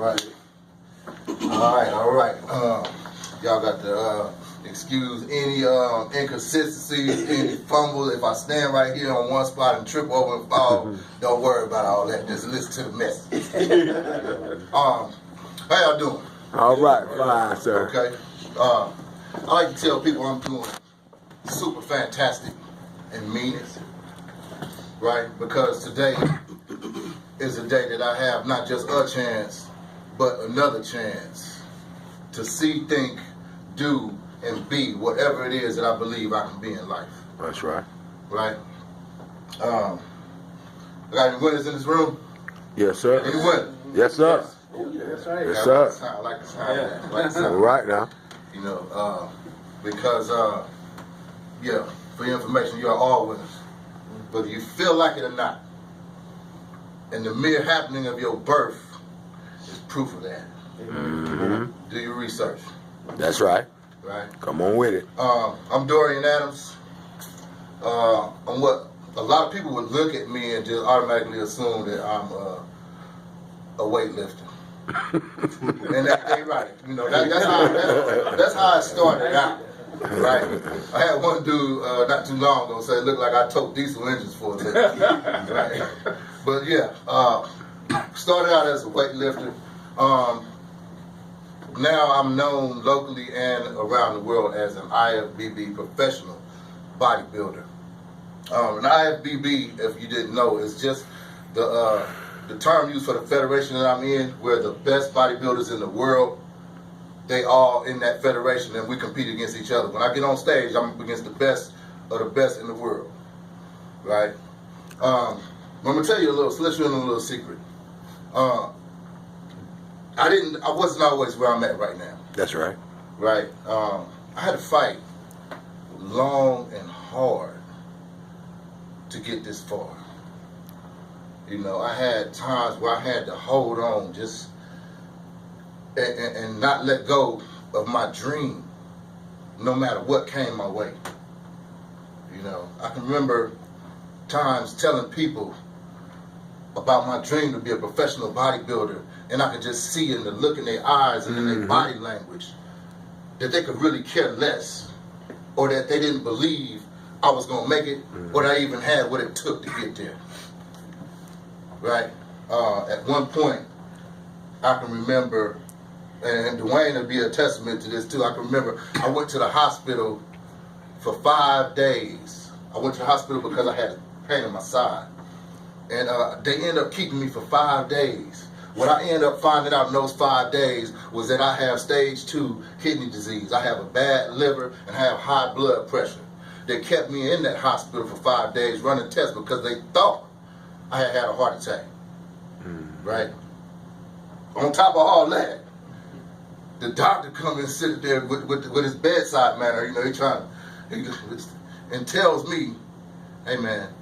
Right. All right. Y'all got to excuse any inconsistencies, any fumbles. If I stand right here on one spot and trip over and fall, don't worry about all that. Just listen to the message. How y'all doing? All right, fine, sir. Okay. I like to tell people I'm doing super fantastic and mean it, right? Because today is a day that I have not just a chance, but another chance to see, think, do, and be whatever it is that I believe I can be in life. That's right. Right? I got any winners in this room? Yes, sir. Any winners? Yes, sir. That's right. Yes, sir. I like the sound. I like the sound. All right now. You know, because, yeah, for your information, you are all winners. Whether you feel like it or not. And the mere happening of your birth is proof of that. Mm-hmm. Do your research. That's right. Right? Come on with it. I'm Dorian Adams. I'm what a lot of people would look at me and just automatically assume that I'm a weightlifter. And they right. You know, that's how it started out. Right? I had one dude not too long ago say it looked like I towed diesel engines for a living. Right? But yeah, started out as a weightlifter. Now I'm known locally and around the world as an IFBB professional bodybuilder. An IFBB, if you didn't know, is just the term used for the federation that I'm in, where the best bodybuilders in the world, they all in that federation, and we compete against each other. When I get on stage, I'm up against the best of the best in the world, right? I'm gonna tell you a little, let you in a little secret. I wasn't always where I'm at right now. That's right. Right? I had to fight long and hard to get this far. You know, I had times where I had to hold on just and not let go of my dream, no matter what came my way. You know, I can remember times telling people about my dream to be a professional bodybuilder, and I could just see in the look in their eyes and in their body language that they could really care less, or that they didn't believe I was gonna make it, or that I even had what it took to get there. Right? At one point, I can remember, and Dwayne will be a testament to this too, I can remember I went to the hospital for 5 days. I went to the hospital because I had pain in my side. And they ended up keeping me for 5 days. What I ended up finding out in those 5 days was that I have stage 2 kidney disease. I have a bad liver and I have high blood pressure. They kept me in that hospital for 5 days running tests because they thought I had had a heart attack. Right? On top of all that, the doctor comes and sits there with his bedside manner, you know, and tells me, hey man,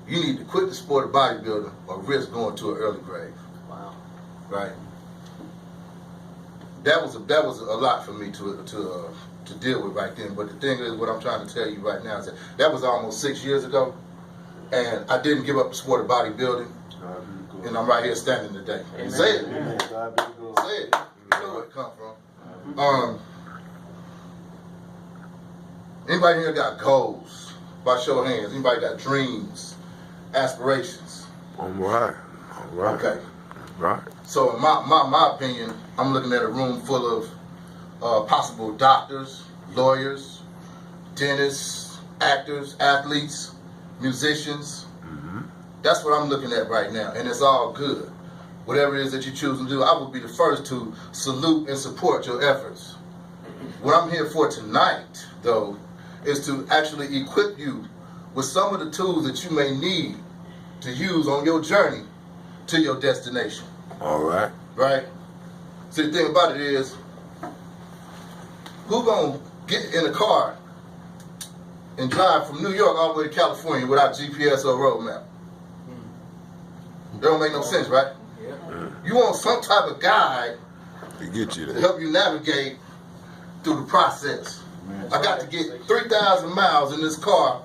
you need to quit the sport of bodybuilding or risk going to an early grave. Wow. Right? That was a lot for me to deal with right then. But the thing is, what I'm trying to tell you right now is that was almost 6 years ago, and I didn't give up the sport of bodybuilding, and I'm right here standing today. Amen. Say it. Amen. Say it. You know where it come from. Anybody here got goals? By show of hands. Anybody got dreams, aspirations? All right. All right. Okay. Right. So in my opinion, I'm looking at a room full of possible doctors, lawyers, dentists, actors, athletes, musicians. That's what I'm looking at right now, and it's all good. Whatever it is that you choose to do, I will be the first to salute and support your efforts. What I'm here for tonight, though, is to actually equip you with some of the tools that you may need to use on your journey to your destination. All right. Right? See, the thing about it is, who gonna get in a car and drive from New York all the way to California without GPS or road map? That don't make no sense, right? You want some type of guide to get you there, to help you navigate through the process. I got to get 3,000 miles in this car,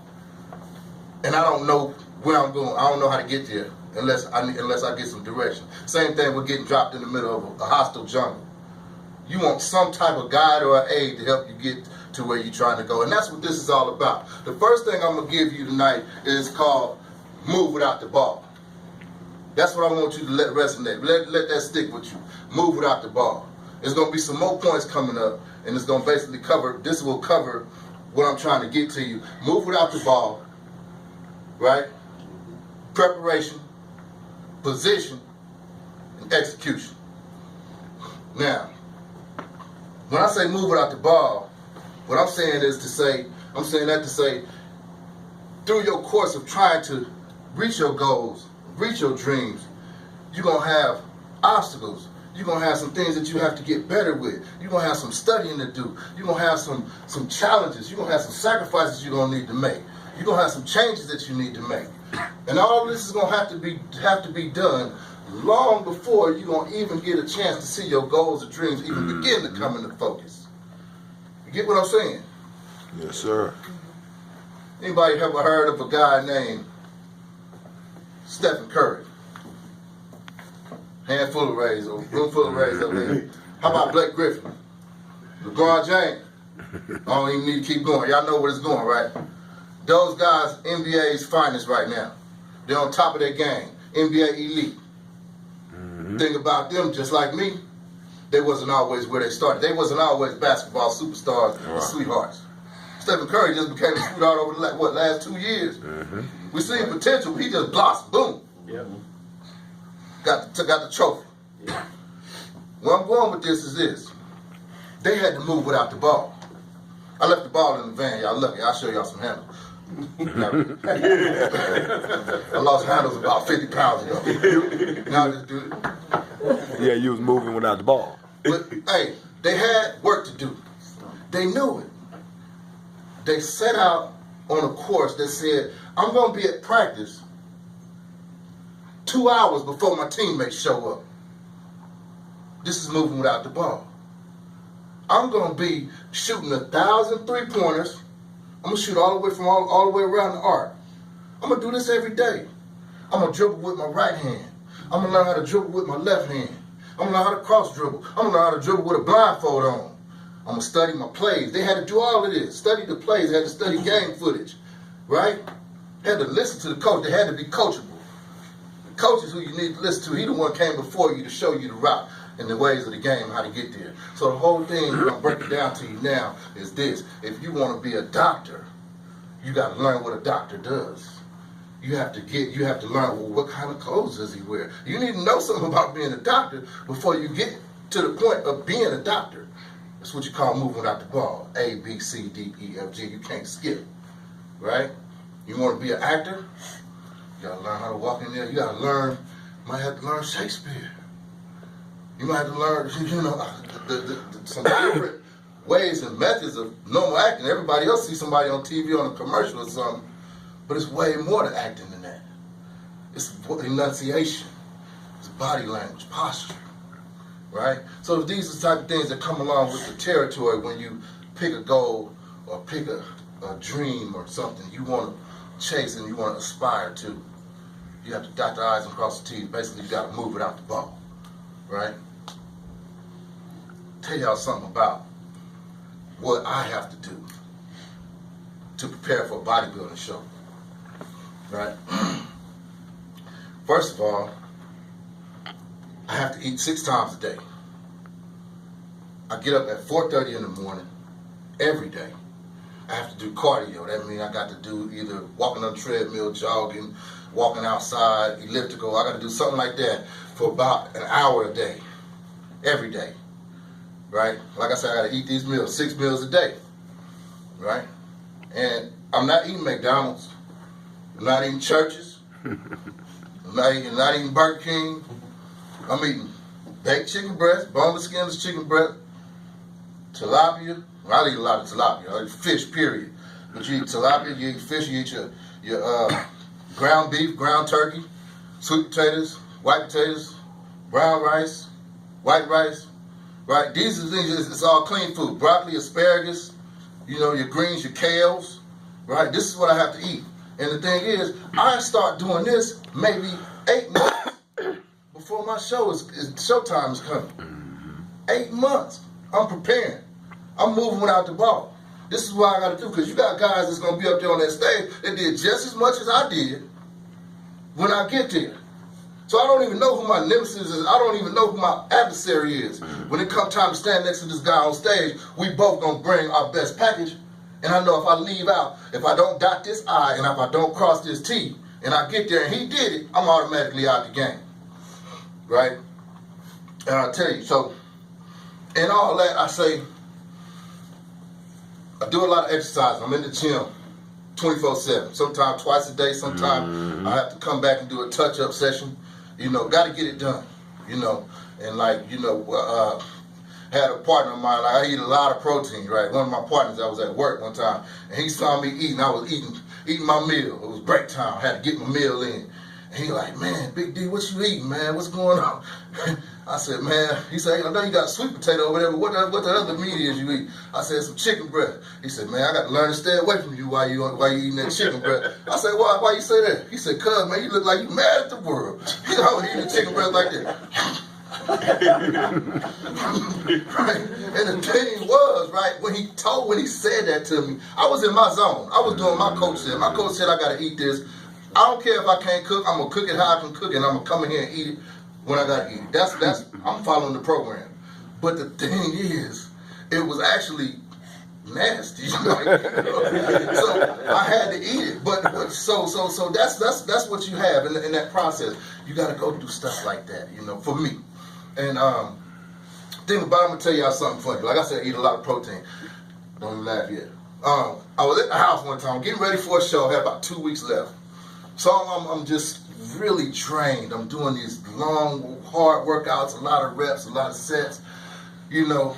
and I don't know where I'm going. I don't know how to get there. unless I get some direction. Same thing with getting dropped in the middle of a hostile jungle. You want some type of guide or aid to help you get to where you're trying to go. And that's what this is all about. The first thing I'm going to give you tonight is called Move Without the Ball. That's what I want you to let resonate. Let that stick with you. Move without the ball. There's going to be some more points coming up, and it's going to basically this will cover what I'm trying to get to you. Move without the ball, right? Preparation, position, and execution. Now, when I say move without the ball, what I'm saying is I'm saying that to say, through your course of trying to reach your goals, reach your dreams, you're going to have obstacles. You're going to have some things that you have to get better with. You're going to have some studying to do. You're going to have some challenges. You're going to have some sacrifices you're going to need to make. You're going to have some changes that you need to make. And all of this is going to have to be done long before you're going to even get a chance to see your goals or dreams even begin to come into focus. You get what I'm saying? Yes, sir. Anybody ever heard of a guy named Stephen Curry? Handful of rays, or roomful of rays up there. How about Blake Griffin? LeBron James? I don't even need to keep going. Y'all know where it's going, right? Those guys, NBA's finest right now. They're on top of their game. NBA elite. Thing about them, just like me, they wasn't always where they started. They wasn't always basketball superstars and sweethearts. Stephen Curry just became a sweetheart over the last 2 years. We see potential, but he just blossomed. Boom. Yep. Got the trophy. Yeah. Where I'm going with this is this. They had to move without the ball. I left the ball in the van. Y'all lucky. I'll show y'all some handles. I lost handles about 50 pounds ago. Now I just do it. Yeah, you was moving without the ball. But, hey, they had work to do. They knew it. They set out on a course that said, I'm going to be at practice 2 hours before my teammates show up. This is moving without the ball. I'm going to be shooting 1,000 three-pointers. I'm going to shoot all the way from all the way around the arc. I'm going to do this every day. I'm going to dribble with my right hand. I'm going to learn how to dribble with my left hand. I'm going to learn how to cross dribble. I'm going to learn how to dribble with a blindfold on. I'm going to study my plays. They had to do all of this. Study the plays. They had to study game footage. Right? They had to listen to the coach. They had to be coachable. The coaches who you need to listen to, he the one came before you to show you the route and the ways of the game, how to get there. So the whole thing, I'm going to break it down to you now, is this. If you want to be a doctor, you got to learn what a doctor does. You have to learn, well, what kind of clothes does he wear? You need to know something about being a doctor before you get to the point of being a doctor. That's what you call moving without the ball. A, B, C, D, E, F, G. You can't skip, right? You want to be an actor? You got to learn how to walk in there. You got to learn, you might have to learn Shakespeare. You might have to learn, some different ways and methods of normal acting. Everybody else sees somebody on TV on a commercial or something, but it's way more to acting than that. It's enunciation. It's body language, posture, right? So these are the type of things that come along with the territory when you pick a goal or pick a dream or something you want to chase and you want to aspire to. You have to dot the I's and cross the T's. Basically, you got to move it out the ball, right? Tell y'all something about what I have to do to prepare for a bodybuilding show, right? First of all, I have to eat 6 times a day. I get up at 4:30 in the morning every day. I have to do cardio. That means I got to do either walking on the treadmill, jogging, walking outside, elliptical. I got to do something like that for about an hour a day, every day, right? Like I said, I got to eat these meals, 6 meals a day, right? And I'm not eating McDonald's. I'm not eating churches. I'm not eating Burger King. I'm eating baked chicken breast, boneless skinless chicken breast, tilapia. Well, I eat a lot of tilapia. I eat fish, period. But you eat tilapia, you eat fish, you eat your ground beef, ground turkey, sweet potatoes, white potatoes, brown rice, white rice, right? These are the things, it's all clean food. Broccoli, asparagus, your greens, your kales, right? This is what I have to eat. And the thing is, I start doing this maybe 8 months before my showtime is coming. 8 months. I'm preparing. I'm moving without the ball. This is what I got to do, because you got guys that's going to be up there on that stage that did just as much as I did when I get there. So I don't even know who my nemesis is. I don't even know who my adversary is. When it comes time to stand next to this guy on stage, we both going to bring our best package. And I know if I leave out, if I don't dot this I, and if I don't cross this T, and I get there and he did it, I'm automatically out the game. Right? And I'll tell you, so in all that, I say, I do a lot of exercise. I'm in the gym 24/7. Sometimes twice a day. Sometimes I have to come back and do a touch-up session. You know, got to get it done. You know, and like, you know, had a partner of mine. Like, I eat a lot of protein, right? One of my partners, I was at work one time, and he saw me eating. I was eating my meal. It was break time. I had to get my meal in. And he like, man, Big D, what you eating, man? What's going on? I said, man, he said, I know you got sweet potato over there, but what the other meat is you eat? I said, some chicken breast. He said, man, I got to learn to stay away from you while you eating that chicken breast. I said, why you say that? He said, cuz, man, you look like you mad at the world. You know, eating chicken breast like that. Right? And the thing was, right, when he said that to me, I was in my zone. I was doing my coach said. My coach said I got to eat this. I don't care if I can't cook. I'm gonna cook it how I can cook it. And I'm gonna come in here and eat it when I gotta eat it. That's I'm following the program. But the thing is, it was actually nasty. Like, you know? So I had to eat it. But so that's what you have in that process. You gotta go through stuff like that, you know, for me. And thing about it, I'm gonna tell y'all something funny. Like I said, I eat a lot of protein. Don't even laugh yet. I was at the house one time, getting ready for a show. I had about 2 weeks left. So I'm just really drained. I'm doing these long, hard workouts, a lot of reps, a lot of sets. You know,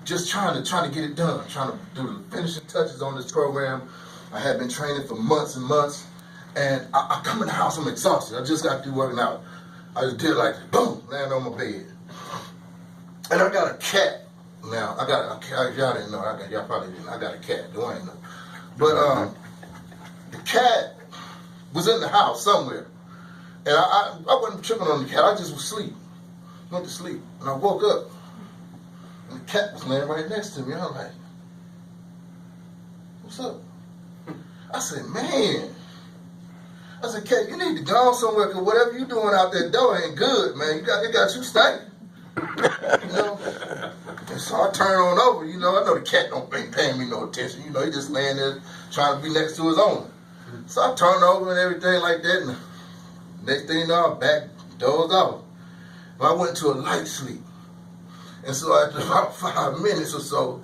just trying to get it done. Trying to do the finishing touches on this program. I had been training for months and months, and I come in the house, I'm exhausted. I just got through working out. I just did like, boom, land on my bed. And I got a cat. Now, y'all didn't know, y'all probably didn't. I got a cat, Dwayne know. But the cat was in the house somewhere. And I wasn't tripping on the cat, I just was asleep. Went to sleep. And I woke up, and the cat was laying right next to me. I was like, what's up? I said, man. I said, cat, you need to go somewhere, because whatever you doing out that door ain't good, man. It got you stinking. You know? And so I turn on over, you know. I know the cat ain't paying me no attention. You know, he just laying there trying to be next to his owner. So I turned over and everything like that, and next thing you know, I'm back, dozed off. But I went to a light sleep. And so after about 5 minutes or so,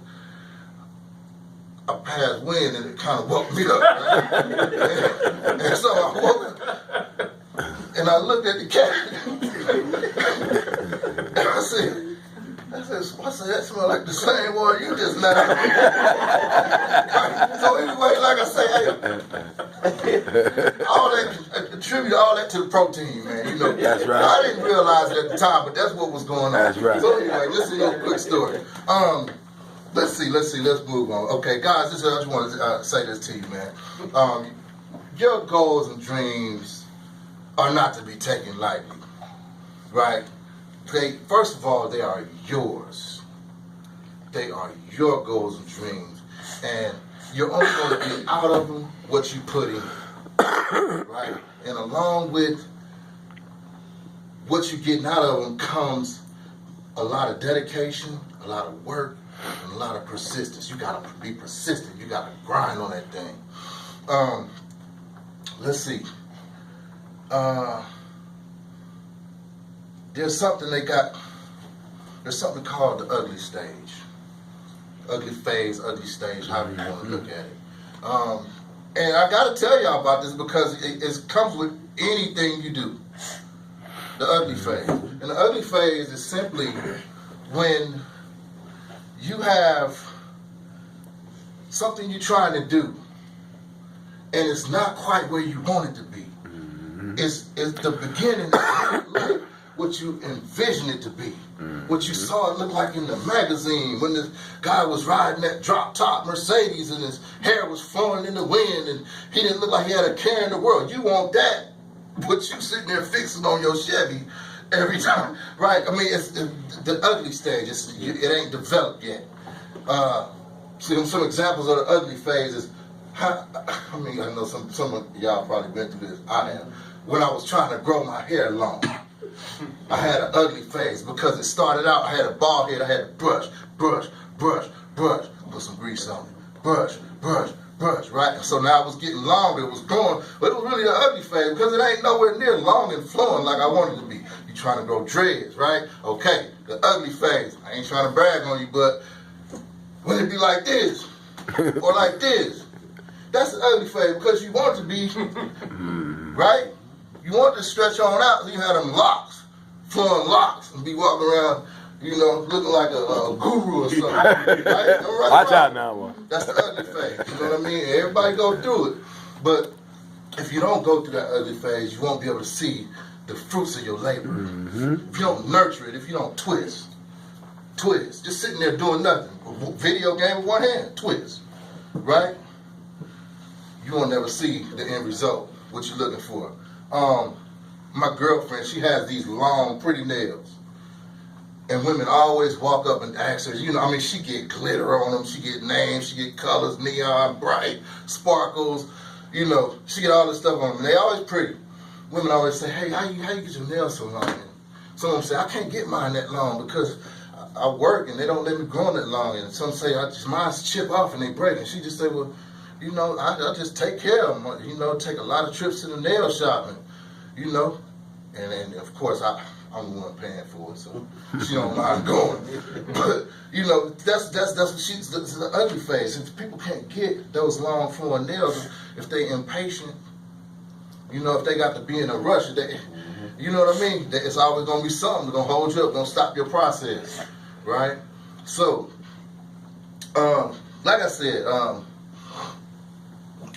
I passed wind and it kind of woke me up. Right? and so I woke up and I looked at the cat and I said, that smell like the same one you just let out. So anyway, like I say, attribute all that to the protein, man. You know, that's right. I didn't realize it at the time, but that's what was going on. That's right. So anyway, listen to a quick story. Let's move on. Okay, guys, I just want to say this to you, man. Your goals and dreams are not to be taken lightly, right? First of all, they are yours. They are your goals and dreams. And you're only going to get out of them what you put in, right? And along with what you're getting out of them comes a lot of dedication, a lot of work, and a lot of persistence. You got to be persistent. You got to grind on that thing. Let's see. There's something called the ugly stage. Ugly phase, ugly stage, however you want to look at it. And I got to tell y'all about this because it comes with anything you do. The ugly phase. And the ugly phase is simply when you have something you're trying to do and it's not quite where you want it to be. It's the beginning of like what you envisioned it to be. What you saw it look like in the magazine when this guy was riding that drop top Mercedes and his hair was flowing in the wind and he didn't look like he had a care in the world. You want that what you sitting there fixing on your Chevy every time, right? I mean, it's the ugly stage. It ain't developed yet. See, some examples of the ugly phase is, I know some of y'all probably been through this. I have. When I was trying to grow my hair long, I had an ugly phase because it started out, I had a bald head, I had to brush, put some grease on it, brush, right? So now it was getting longer, it was growing, but it was really the ugly phase because it ain't nowhere near long and flowing like I wanted it to be. You trying to grow dreads, right? Okay, the ugly phase. I ain't trying to brag on you, but when it be like this, or like this, that's the ugly phase because you want it to be, right? You want it to stretch on out so you have them locks, flowing locks, and be walking around, looking like a guru or something. Right? Watch out now, boy. That's the ugly phase. You know what I mean? Everybody go through it. But if you don't go through that ugly phase, you won't be able to see the fruits of your labor. Mm-hmm. If you don't nurture it, if you don't twist, just sitting there doing nothing. Video game with one hand, twist, right? You won't never see the end result, what you're looking for. My girlfriend, she has these long, pretty nails. And women always walk up and ask her, she get glitter on them, she get names, she get colors, neon, bright, sparkles, she get all this stuff on them. And they always pretty. Women always say, hey, how you get your nails so long? And some of them say, I can't get mine that long because I work and they don't let me grow them that long. And some say, mine's chip off and they break. And she just say, well, I just take care of them, take a lot of trips to the nail shop and, and of course I'm the one paying for it, so she don't mind going. But, that's what she's the ugly phase. If people can't get those long flowing nails, if they impatient, if they got to be in a rush, you know what I mean? It's always going to be something that's going to hold you up, going to stop your process, right? So, like I said,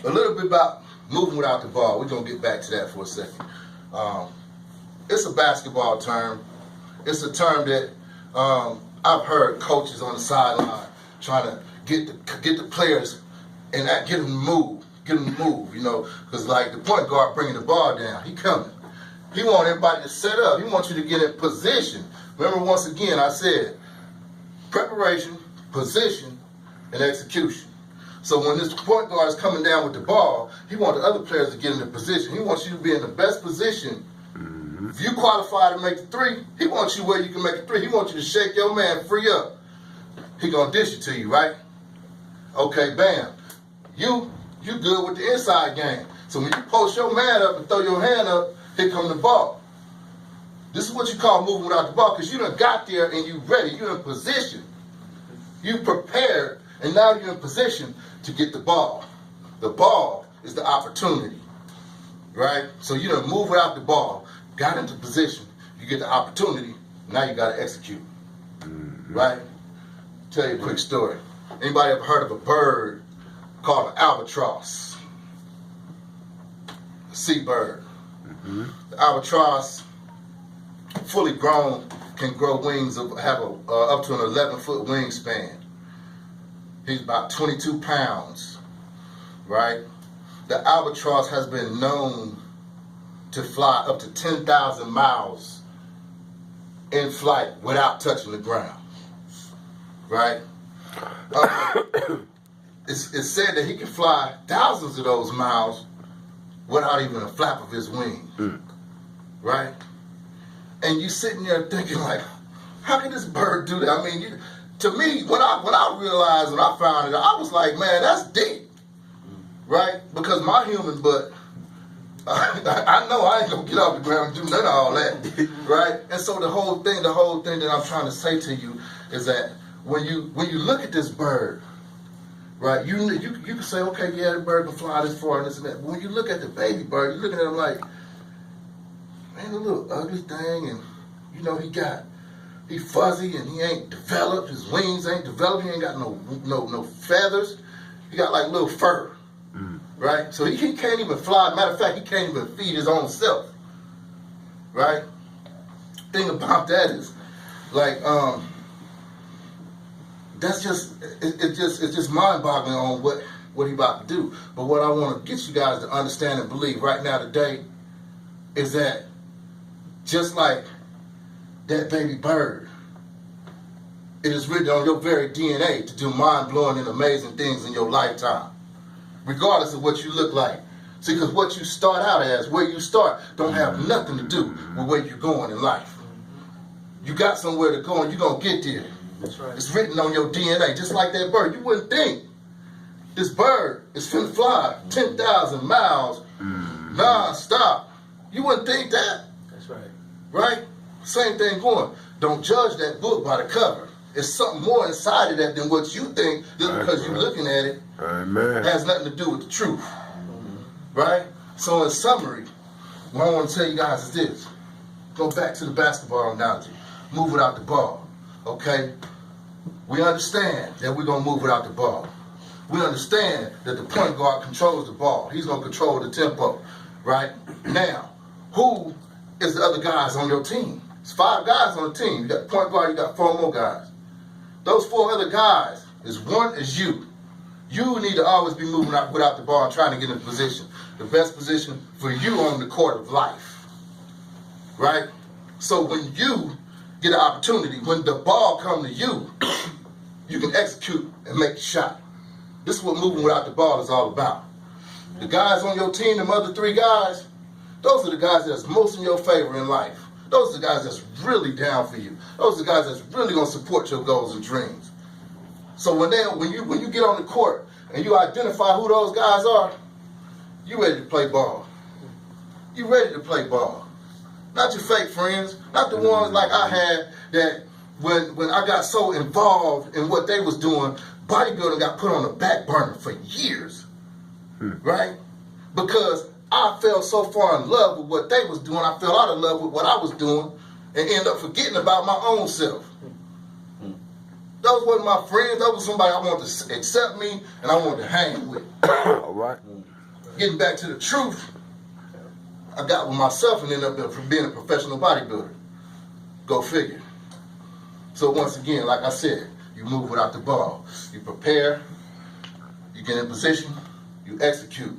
a little bit about moving without the ball. We're going to get back to that for a second. It's a basketball term. It's a term that I've heard coaches on the sideline trying to get the players and get them to move, because like the point guard bringing the ball down, he coming. He want everybody to set up. He wants you to get in position. Remember, once again, I said preparation, position, and execution. So when this point guard is coming down with the ball, he wants the other players to get in the position. He wants you to be in the best position. If you qualify to make the three, he wants you where you can make a three. He wants you to shake your man free up. He gonna dish it to you, right? Okay, bam. You good with the inside game. So when you post your man up and throw your hand up, here come the ball. This is what you call moving without the ball, because you done got there and you ready. You're in position. You prepared, and now you're in position to get the ball. The ball is the opportunity, right? So you done move without the ball, got into position, you get the opportunity, now you got to execute, right? Tell you a quick story. Anybody ever heard of a bird called an albatross? A seabird. The albatross, fully grown, can grow wings of have up to an 11-foot wingspan. He's about 22 pounds, right? The albatross has been known to fly up to 10,000 miles in flight without touching the ground, right? It's said that he can fly thousands of those miles without even a flap of his wing, right? And you sitting there thinking like, how can this bird do that? I mean, to me, when I realized, when I found it, I was like, man, that's deep, right? Because my human butt, I know I ain't gonna get off the ground and do none of all that, right? And so the whole thing that I'm trying to say to you is that when you look at this bird, right, you can say, okay, yeah, the bird can fly this far and this and that. But when you look at the baby bird, you're looking at him like, man, a little ugly thing, and he fuzzy and he ain't developed. His wings ain't developed. He ain't got no feathers. He got like little fur, right? So he can't even fly. Matter of fact, he can't even feed his own self, right? Thing about that is, like, that's it's just mind-boggling on what he about to do. But what I want to get you guys to understand and believe right now today is that just like that baby bird, it is written on your very DNA to do mind-blowing and amazing things in your lifetime, regardless of what you look like. See, because what you start out as, where you start, don't have nothing to do with where you're going in life. You got somewhere to go and you're going to get there. That's right. It's written on your DNA, just like that bird. You wouldn't think this bird is finna fly 10,000 miles non-stop. You wouldn't think that, That's right. right? Same thing going. Don't judge that book by the cover. It's something more inside of that than what you think just because you're looking at it. Amen. It has nothing to do with the truth, right? So in summary, what I want to tell you guys is this. Go back to the basketball analogy. Move without the ball, okay? We understand that we're going to move without the ball. We understand that the point guard controls the ball. He's going to control the tempo, right? Now, who is the other guys on your team? It's 5 guys on the team. You got the point guard, you got 4 more guys. Those 4 other guys, one is you. You need to always be moving out without the ball and trying to get in position. The best position for you on the court of life, right? So when you get an opportunity, when the ball comes to you, you can execute and make the shot. This is what moving without the ball is all about. The guys on your team, them other 3 guys, those are the guys that's most in your favor in life. Those are the guys that's really down for you. Those are the guys that's really gonna support your goals and dreams. So when you get on the court and you identify who those guys are, you ready to play ball. You ready to play ball. Not your fake friends, not the ones like I had that when I got so involved in what they was doing, bodybuilding got put on the back burner for years, right? Because I fell so far in love with what they was doing, I fell out of love with what I was doing, and ended up forgetting about my own self. Those wasn't my friends, those was somebody I wanted to accept me and I wanted to hang with. All right. Getting back to the truth, I got with myself and ended up being a professional bodybuilder. Go figure. So once again, like I said, you move without the ball. You prepare, you get in position, you execute.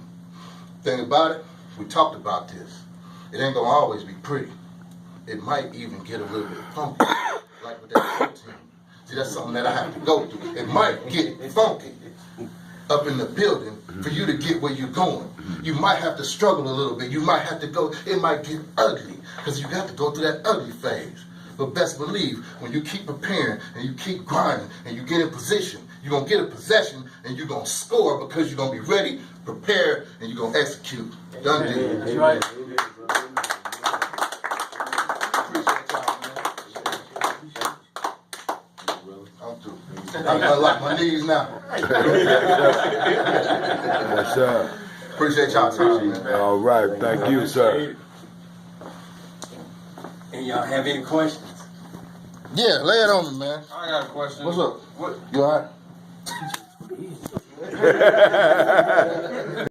Thing about it, we talked about this. It ain't gonna always be pretty. It might even get a little bit funky, like with that protein. See, that's something that I have to go through. It might get funky up in the building for you to get where you're going. You might have to struggle a little bit. You might have to go, it might get ugly, because you got to go through that ugly phase. But best believe, when you keep preparing and you keep grinding and you get in position, you're going to get a possession and you're going to score because you're going to be ready, prepared, and you're going to execute. Done deal. That's right. I'm through. I'm gonna lock my knees now. Yes, sir. Appreciate y'all time, man. All right. Thank you, sir. And y'all have any questions? Yeah, lay it on me, man. I got a question. What's up? What You all right?